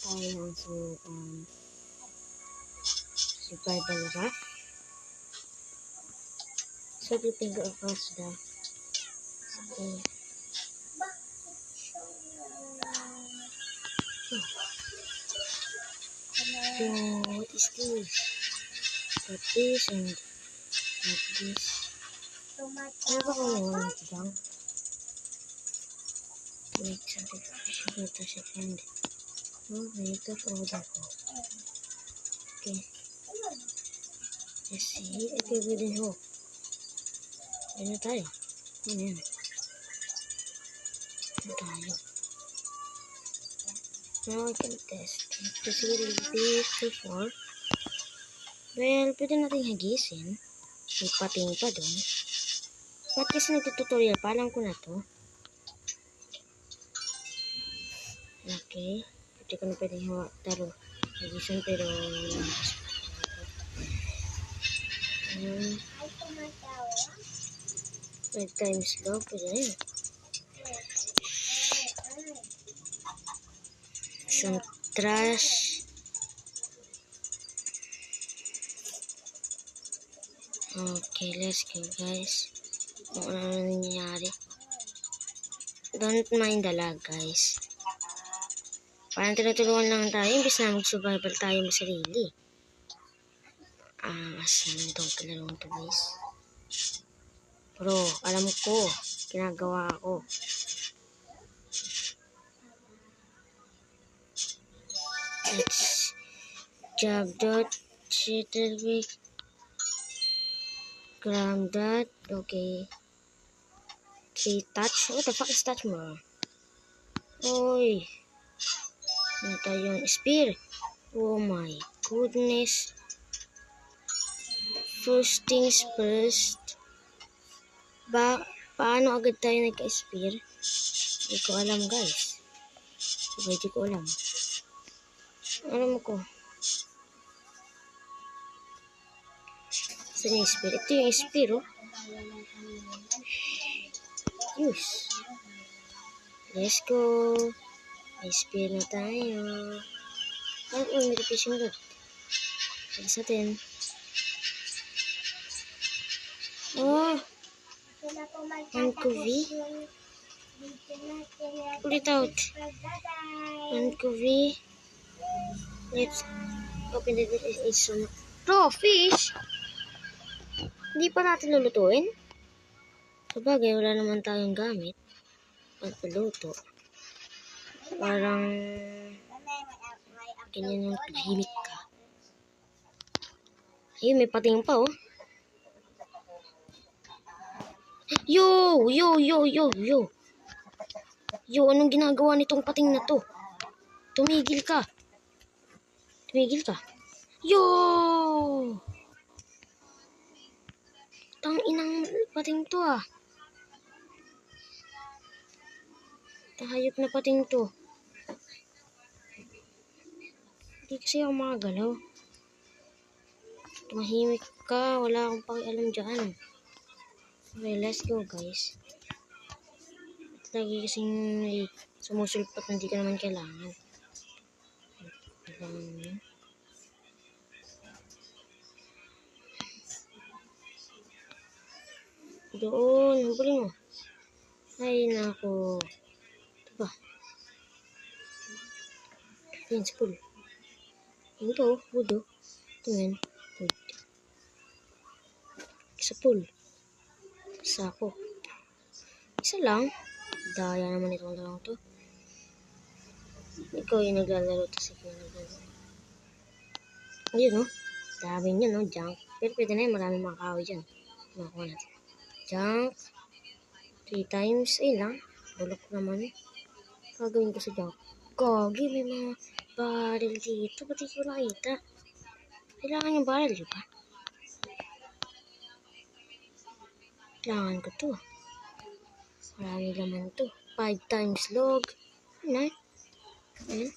tayo ng survival raft. So we can go across the so what is this? Got this and got this. Ano ba kumuha nito lang? Wait, sacrifice ito sa friend. Okay, ito order ko. Okay. Let's see. Okay, within hope. Ano tayo? Ano yan? Ano tayo? Now I can test. This will be too far. Well, pwede natin hagisin. May pating pa doon. Ba't kasi nagtututorial pa? Alam ko na to. Okay. Pwede ko na pwedeng hagisin pero 5 times low. Pwede na yun. Some trash. Okay, let's go guys. Kung ano nangyayari. Don't mind the lag guys. Parang tinutulungan lang tayo. Imbis na mag-survival tayo mo sarili. Asa lang itong kalalong to guys. Pero alam ko. Ginagawa ko. Let's jab dot. Shittle week. Gram dot. Okay. 3 touch. What the fuck is touch mo? Oy. Ano tayo yung spear? Oh my goodness. First things first. Paano agad tayo nagka-spear? Hindi ko alam guys. Hindi ko alam. Alam ko. Saan yung spear? Ito yung spear oh. Use. Let's go. May spear na tayo. May fishing rod. Alis natin. Oh. Anchovy. Pull it out. Anchovy. Let's open the door. It's some raw fish. Hindi pa natin lulutuin. Sabagay, wala naman tayong gamit. Pagpaluto. Parang ganyan yung tahimik ka. Ayun, may pating pa oh. Yo! Yo, anong ginagawa nitong pating na to? Tumigil ka. Yo! Tang inang pating to ah. Tahayop na pating to. Hindi kasi ako makagalaw. Tumahimik ka. Wala akong pakialam dyan. Okay, let's go guys. Lagi kasing sumusulpat na hindi ka naman kailangan. Doon, hubulin mo. Ay, nako. Ito ba? Yan, sa pool. Ito, wood oh. Ito yan, wood. Sa pool. Sako. Isa lang. Daya naman itong dalawang to. Ikaw yung naglalaro, tapos ikaw yung naglalaro. Ayun oh. Dami niyan oh, junk. Pero pwede na yun, maraming mga kahoy dyan. Makuha natin. Junk. 3 times. Ayun lang. Bulok naman. Gagawin ko sa junk. Gagi, may mga barrel dito. Ba't di ko nakita? Kailangan yung barrel, di ba? Kailangan ko to. Marami laman to. 5 times log. Ano? Ayan.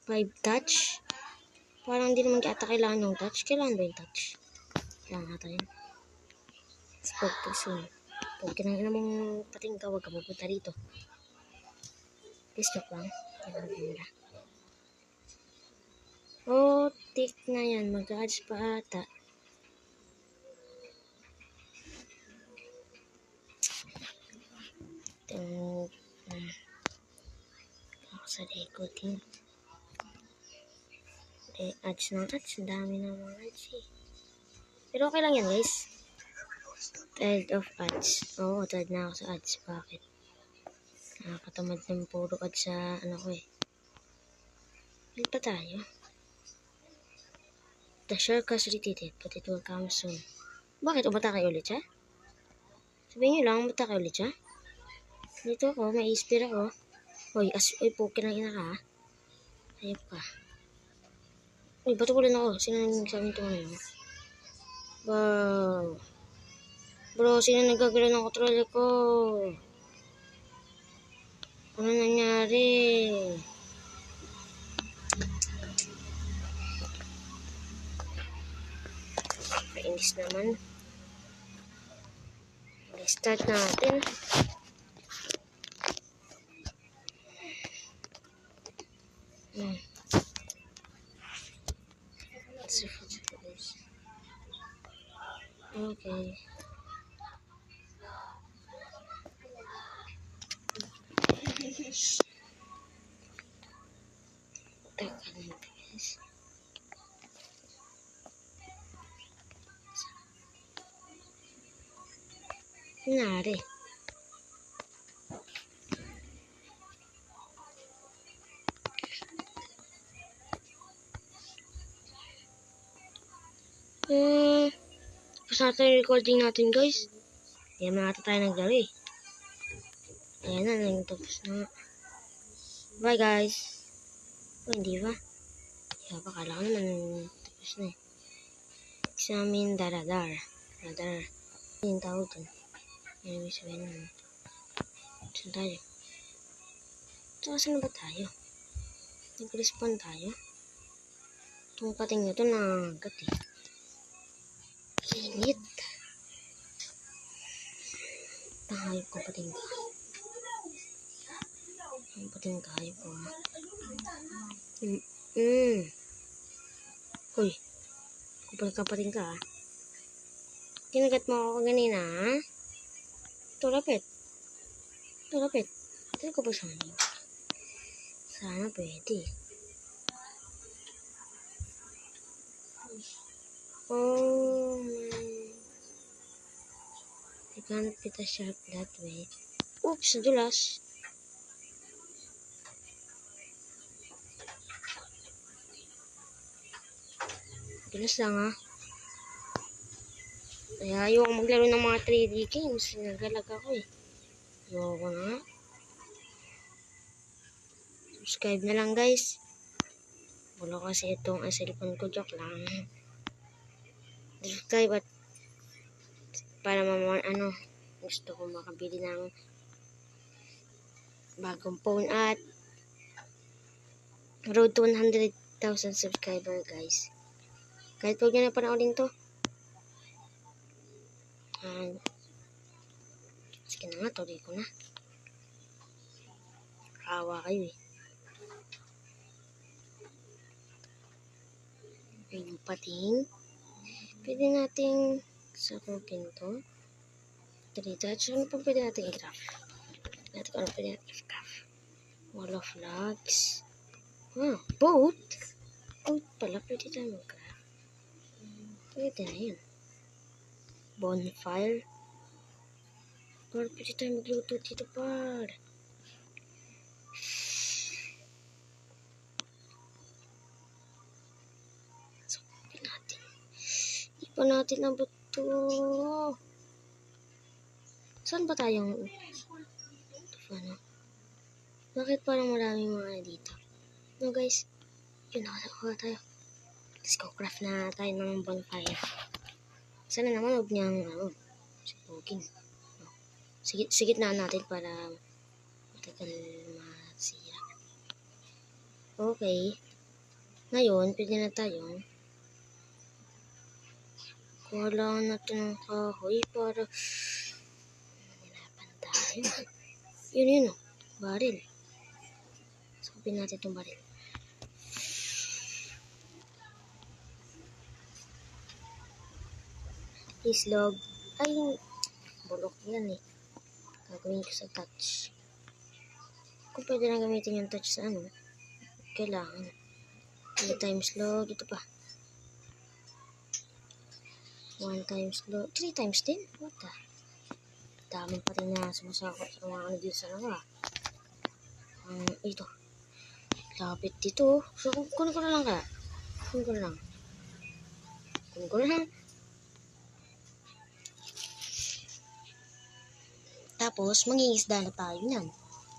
5 touch. Parang hindi naman kata kailangan ng touch. Kailangan ba yung touch? Kailangan natin yun. Spoke too soon. Pag kinangin mong pating ka, huwag ka mapunta dito. Guys, joke lang. Ganda. Oh, tik na yan. Mag-ads pa ata. Ako sa recording. Ads ng ads. Ang dami ng mga ads eh. Pero okay lang yan, guys. Tired of ads. Oo, tired na ako sa ads. Bakit? Nakakatamad ng puro ads sa ano ko eh. Hindi pa tayo. The shark has retreated, but it will come soon. Bakit? Umatake ulit siya? Sabihin nyo lang, umatake ulit siya? Dito ako, may ispira ako. Hoy, pukin na ina ka ha. Ayop ka. Uy, bato ko rin ako. Sino nagsabi ito na yun? Wow. Bro, sino nagkagalaw ng controller ko? Ano nangyari? Painis naman. Start natin. Okay. Teka lang guys. Nangyari. Tapos natin yung recording natin guys. Hindi naman natin tayo naglaro eh. Ayan na, nagtapos na. Bye guys. Oh, hindi ba? Kaya kala ko naman tapos na eh. Examine the radar. Radar. Yung tawag dun. Anyway, sabihin naman. Saan tayo? Saka saan ba tayo? Nag-respawn tayo? Itong pating na ito nakagat eh. Init. Tahayop ko pating ka. Ang pating kahayop ko ha. Hoy. Kupal ka pating ka ha. Kinagat mo ako ganina ha. Tulapit. Tulapit. Ito ko ba sana? Sana pwede. Oh my. I can't fit a shark that way. Oops, nadulas. Dulas lang ha. Kaya ayoko maglaro ng mga 3D games. Nagalag ako eh. Ayoko na nga. Subscribe na lang guys. Wala kasi itong cellphone ko. Joke lang. Subscribe at para gusto ko makabili ng bagong phone at road to 100,000 subscriber guys. Kahit huwag nyo na panoorin to. Sige na nga, tuloy ko na. Kawa kayo eh. Yung pating. Pwede nating sakukin to. Dito. At ano pa pwede natin i-graph? Natin kung ano pwede natin i-graph. Wall of logs. Boat? Boat pala. Pwede tayo mag-graph. Pwede na yun. Bonfire. Par, pwede tayo magluto dito, par. Sakukin natin. Hindi pa natin nabot to. Saan ba tayong ano? Bakit parang maraming mga dito? No guys, yun nakakuha tayo. Let's go craft na tayo ng bonfire. Sana naman huwag niyang sipugin. Sigit na natin para matagal masira. Okay. Ngayon, pwede na tayo. Kuha lang natin ng kahoy para hinapan tayo. Yun, baril. Sakupin natin itong baril. Islog. Ay, bulok yan eh. Gagawin ko sa touch. Kung pwede na gamitin yung touch sa ano, kailangan. 3 times load. Ito pa. 1 times load. 3 times din? What the? Daming pa rin na sumasakot sa mga ano dito sa nawa. Ito. Lapit dito. So, kunin ko na lang kaya. Kunin ko na lang. Tapos, mangingisda na tayo niyan.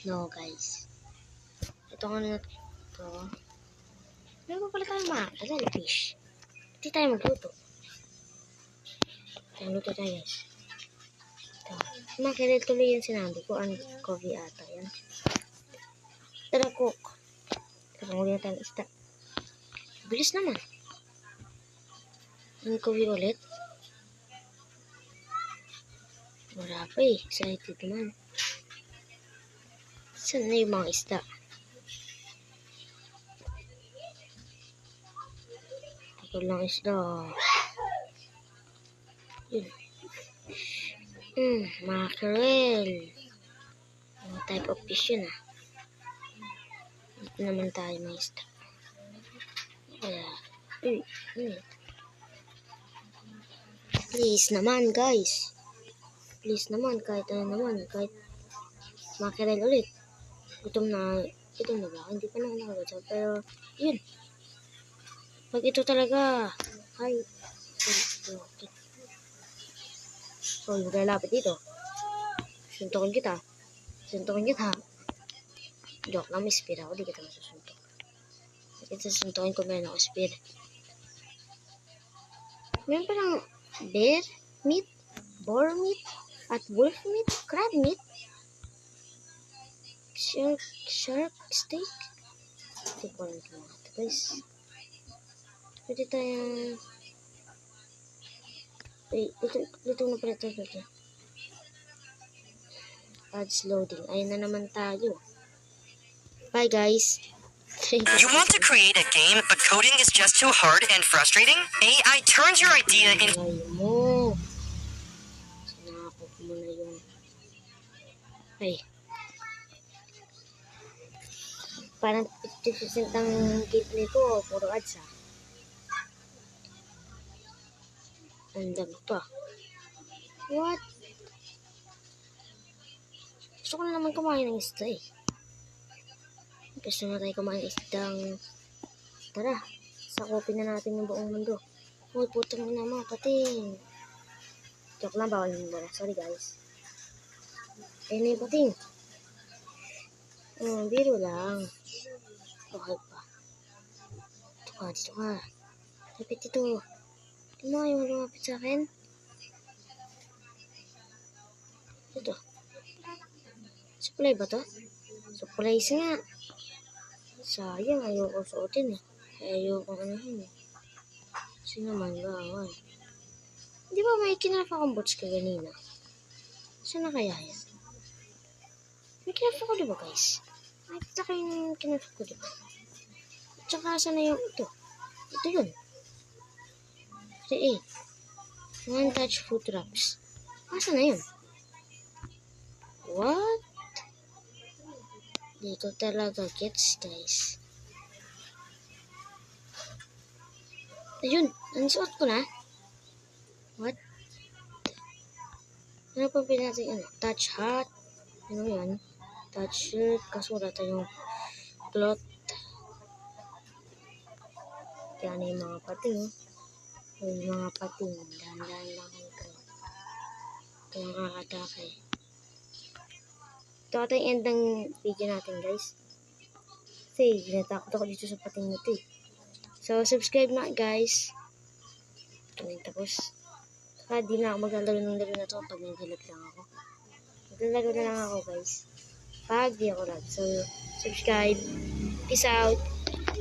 No, guys. Ito nga na ito. Meron pa pala tayo mga fish. Hindi tayo magluto. Magluto tayo, guys. Ito. Makirit tuloy yung sinabi ko. Coffee ata yan. Tara, cook. Karanguli na tayo ng isda. Bilis naman. Coffee ulit. Wala pa eh. Excited naman. Saan na yung mga isda? Ito lang isda. Yun. Mackerel. Ang type of fish yun ah. Dito naman tayo mga isda. Please naman guys. Please naman, kahit ano naman, kahit mackerel ulit. Gutom na ba? Hindi pa naman nakagatsap. Pero, yun. Pag ito talaga, ay, so, yung lalapit dito. Suntukin kita. Joke lang, may speed ako. Di kita masusuntok. Ito suntukin ko meron ako speed. Meron pa lang bear meat, boar meat, at wolf meat, crab meat, shark steak. Hindi ko alam ito mga ito guys. Pwede tayong ito na pala ito. Adds loading. Ayun na naman tayo. Bye guys. You want to create a game but coding is just too hard and frustrating? AI turns your idea into... Sinakop mo na yun. Ay. Parang 50% ang gameplay ko. Puro ads ah. Ang dami pa. What? Gusto ko na naman kumain ng isda eh. Gusto na tayo kumain ng isdang... Tara. Sakopin na natin yung buong mundo. Uy, putang ina mga pating. Joke lang, bawal yung muna. Sorry guys. Ayun na yung pating. Biro lang. Okay pa. Dito ka. Lapit dito. Hindi mo ayaw lumapit sa akin. Ito. Supply ba to? Supplies nga. Sayang, ayoko suotin eh. Ayoko anuhin eh. Sino man bawal. Di ba may kinarap akong boots ka ganina? Saan na kaya yan? May kinarap ako diba guys? Nakikita kayo ng kinarap ko diba? At saka saan na yung ito? Ito yun. 3-8. One touch food wraps. Asa na yun? What? Dito talaga gets guys. Ayun, nansuot ko na. What? Ano pa natin ano? Touch hat. Ano yan? Touch shirt. Kasurata yung cloth. Yan yung mga pating. Yung mga pating. Dahan-dahan lang ito. Ito yung nakakatake. Ito ata yung end ng video natin guys. Kasi natakot ako dito sa pating nito eh. So, subscribe na guys. Tapos, saka di na ako maglalaro ng laro na to pag naghilag lang ako. Maglalaro na lang ako guys. Pag di ako lag. So, subscribe. Peace out.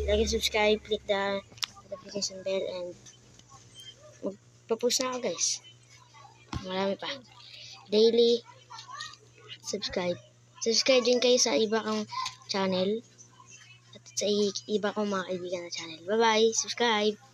Like and subscribe. Click the notification bell and magpa-post na ako guys. Marami pa. Daily. Subscribe. Subscribe din kayo sa iba kong channel. sa iba kong mga kaibigan na channel. Bye-bye! Subscribe!